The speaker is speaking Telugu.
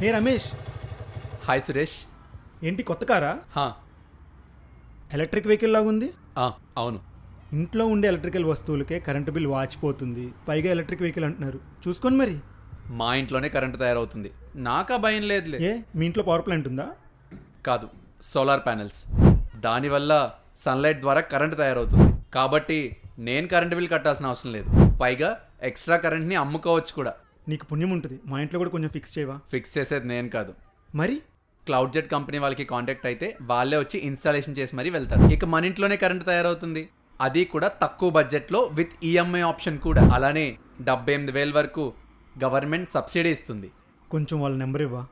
హే రమేష్, హాయ్ సురేష్. ఏంటి కొత్త కారా? హా, ఎలక్ట్రిక్ వెహికల్ లాగుంది. అవును. ఇంట్లో ఉండే ఎలక్ట్రికల్ వస్తువులకే కరెంటు బిల్ వాచిపోతుంది, పైగా ఎలక్ట్రిక్ వెహికల్ అంటున్నారు. చూసుకోండి మరి. మా ఇంట్లోనే కరెంటు తయారవుతుంది, నాకా భయం లేదులే. ఏ మీ ఇంట్లో పవర్ ప్లాంట్ ఉందా? కాదు, సోలార్ ప్యానెల్స్. దానివల్ల సన్లైట్ ద్వారా కరెంటు తయారవుతుంది, కాబట్టి నేను కరెంటు బిల్ కట్టాల్సిన అవసరం లేదు. పైగా ఎక్స్ట్రా కరెంట్ని అమ్ముకోవచ్చు కూడా. నీకు పుణ్యం ఉంటుంది. మా ఇంట్లో కూడా కొంచెం ఫిక్స్ చేయవా? ఫిక్స్ చేసేది నేను కాదు, మరి క్లౌడ్ జెట్ కంపెనీ వాళ్ళకి కాంటాక్ట్ అయితే వాళ్ళే వచ్చి ఇన్స్టాలేషన్ చేసి మరీ వెళ్తారు. ఇక మన ఇంట్లోనే కరెంటు తయారవుతుంది, అది కూడా తక్కువ బడ్జెట్లో విత్ ఈఎంఐ ఆప్షన్ కూడా. అలానే 78,000 వరకు గవర్నమెంట్ సబ్సిడీ ఇస్తుంది. కొంచెం వాళ్ళ నెంబర్ ఇవ్వా?